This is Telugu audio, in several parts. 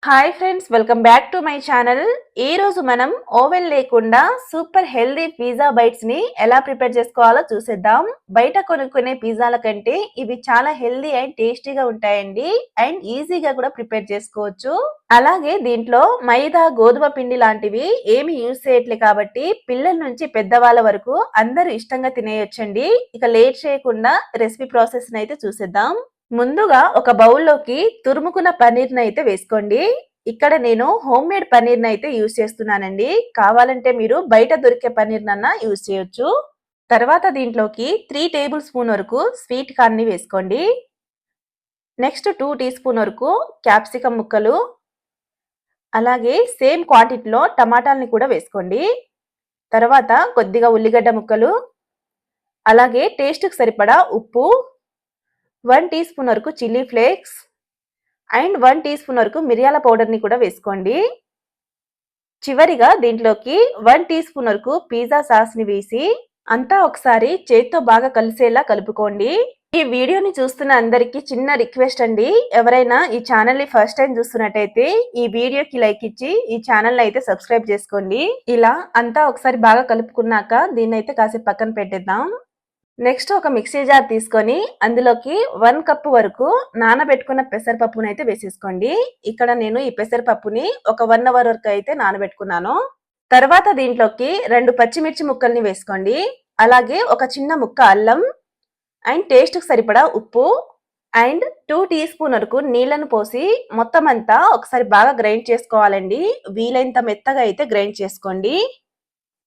Hi friends, welcome back to my channel. ఈ రోజు మనం ఓవెన్ లేకుండా సూపర్ హెల్దీ పిజ్జా బైట్స్ ని ఎలా ప్రిపేర్ చేసుకోవాలో చూసేద్దాం. బయట కొనుక్కునే పిజ్జాల కంటే ఇవి చాలా హెల్దీ అండ్ టేస్టీగా ఉంటాయండి. అండ్ ఈజీగా కూడా ప్రిపేర్ చేసుకోవచ్చు. అలాగే దీంట్లో మైదా, గోధుమ పిండి లాంటివి ఏమి యూజ్ చేయట్లే కాబట్టి పిల్లల నుంచి పెద్దవాళ్ళ వరకు అందరూ ఇష్టంగా తినేయొచ్చండి. ఇక లేట్ చేయకుండా రెసిపీ ప్రాసెస్ అయితే చూసేద్దాం. ముందుగా ఒక బౌల్లోకి తురుముకున్న పన్నీర్ని అయితే వేసుకోండి. ఇక్కడ నేను హోమ్ మేడ్ పన్నీర్ని అయితే యూజ్ చేస్తున్నానండి. కావాలంటే మీరు బయట దొరికే పన్నీర్నన్నా యూజ్ చేయొచ్చు. తర్వాత దీంట్లోకి 3 టేబుల్ స్పూన్ వరకు స్వీట్ కార్న్ ని వేసుకోండి. నెక్స్ట్ 2 టీ స్పూన్ వరకు క్యాప్సికమ్ ముక్కలు, అలాగే సేమ్ క్వాంటిటీలో టమాటాలని కూడా వేసుకోండి. తర్వాత కొద్దిగా ఉల్లిగడ్డ ముక్కలు, అలాగే టేస్ట్కి సరిపడా ఉప్పు, 1 టీ స్పూన్ వరకు chilli flakes and 1 teaspoon వరకు మిరియాల పౌడర్ని కూడా వేసుకోండి. చివరిగా దీంట్లోకి 1 టీ స్పూన్ వరకు పిజ్జా సాస్ని వేసి అంతా ఒకసారి చేత్తో బాగా కలిసేలా కలుపుకోండి. ఈ వీడియోని చూస్తున్న అందరికీ చిన్న రిక్వెస్ట్ అండి. ఎవరైనా ఈ ఛానల్ని ఫస్ట్ టైం చూస్తున్నట్టయితే ఈ వీడియోకి లైక్ ఇచ్చి ఈ ఛానల్ని అయితే సబ్స్క్రైబ్ చేసుకోండి. ఇలా అంతా ఒకసారి బాగా కలుపుకున్నాక దీన్ని అయితే కాసేపు పక్కన పెట్టేద్దాం. నెక్స్ట్ ఒక మిక్సీ జార్ తీసుకొని అందులోకి 1 కప్ వరకు నానబెట్టుకున్న పెసరపప్పును అయితే వేసేసుకోండి. ఇక్కడ నేను ఈ పెసరపప్పుని ఒక 1 అవర్ వరకు అయితే నానబెట్టుకున్నాను. తర్వాత దీంట్లోకి 2 పచ్చిమిర్చి ముక్కల్ని వేసుకోండి. అలాగే ఒక చిన్న ముక్క అల్లం అండ్ టేస్ట్కి సరిపడా ఉప్పు అండ్ 2 టీ స్పూన్ వరకు నీళ్లను పోసి మొత్తం అంతా ఒకసారి బాగా గ్రైండ్ చేసుకోవాలండి. వీలైనంత మెత్తగా అయితే గ్రైండ్ చేసుకోండి.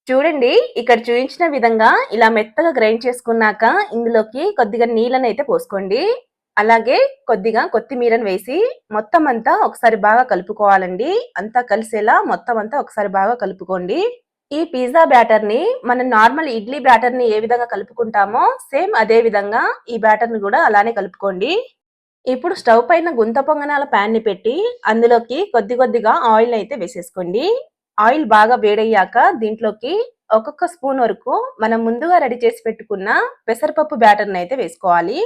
చూడండి, ఇక్కడ చూపించిన విధంగా ఇలా మెత్తగా గ్రైండ్ చేసుకున్నాక ఇందులోకి కొద్దిగా నీళ్ళని అయితే పోసుకోండి. అలాగే కొద్దిగా కొత్తిమీరను వేసి మొత్తం అంతా ఒకసారి బాగా కలుపుకోవాలండి. అంతా కలిసేలా మొత్తం అంతా ఒకసారి బాగా కలుపుకోండి. ఈ పిజ్జా బ్యాటర్ ని మనం నార్మల్ ఇడ్లీ బ్యాటర్ ని ఏ విధంగా కలుపుకుంటామో సేమ్ అదే విధంగా ఈ బ్యాటర్ ని కూడా అలానే కలుపుకోండి. ఇప్పుడు స్టవ్ పైన గుంత పొంగనాల ప్యాన్ ని పెట్టి అందులోకి కొద్దిగా ఆయిల్ అయితే వేసేసుకోండి. ఆయిల్ బాగా వేడయ్యాక దీంట్లోకి ఒక్కొక్క స్పూన్ వరకు మనం ముందుగా రెడీ చేసి పెట్టుకున్న పెసరపప్పు బ్యాటర్ని అయితే వేసుకోవాలి.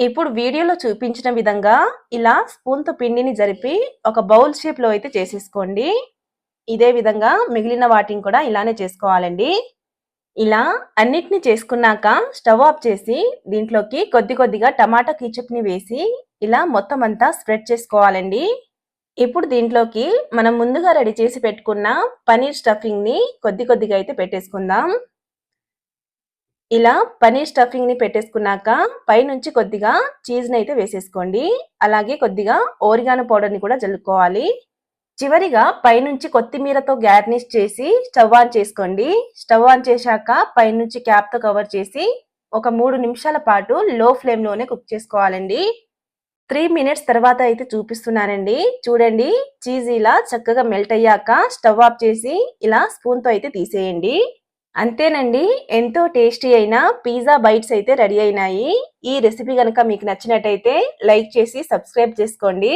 ఇప్పుడు వీడియోలో చూపించిన విధంగా ఇలా స్పూన్తో పిండిని జరిపి ఒక బౌల్ షేప్లో అయితే చేసేసుకోండి. ఇదే విధంగా మిగిలిన వాటిని కూడా ఇలానే చేసుకోవాలండి. ఇలా అన్నిటిని చేసుకున్నాక స్టవ్ ఆఫ్ చేసి దీంట్లోకి కొద్దిగా టమాటా కెచప్ని వేసి ఇలా మొత్తం అంతా స్ప్రెడ్ చేసుకోవాలండి. ఇప్పుడు దీంట్లోకి మనం ముందుగా రెడీ చేసి పెట్టుకున్న పనీర్ స్టఫింగ్ ని కొద్దిగా అయితే పెట్టేసుకుందాం. ఇలా పనీర్ స్టఫింగ్ ని పెట్టేసుకున్నాక పైనుంచి కొద్దిగా చీజ్ ని అయితే వేసేసుకోండి. అలాగే కొద్దిగా ఓరిగానో పౌడర్ ని కూడా జల్లుకోవాలి. చివరిగా పైనుంచి కొత్తిమీరతో గార్నిష్ చేసి స్టవ్ ఆన్ చేసుకోండి. స్టవ్ ఆన్ చేశాక పైనుంచి క్యాప్ తో కవర్ చేసి ఒక 3 నిమిషాల పాటు లో ఫ్లేమ్ లోనే కుక్ చేసుకోవాలండి. 3 మినిట్స్ తర్వాత అయితే చూపిస్తున్నానండి. చూడండి, చీజ్ ఇలా చక్కగా మెల్ట్ అయ్యాక స్టవ్ ఆఫ్ చేసి ఇలా స్పూన్తో అయితే తీసేయండి. అంతేనండి, ఎంతో టేస్టీ అయిన పిజ్జా బైట్స్ అయితే రెడీ అయినాయి. ఈ రెసిపీ కనుక మీకు నచ్చినట్టయితే లైక్ చేసి సబ్స్క్రైబ్ చేసుకోండి.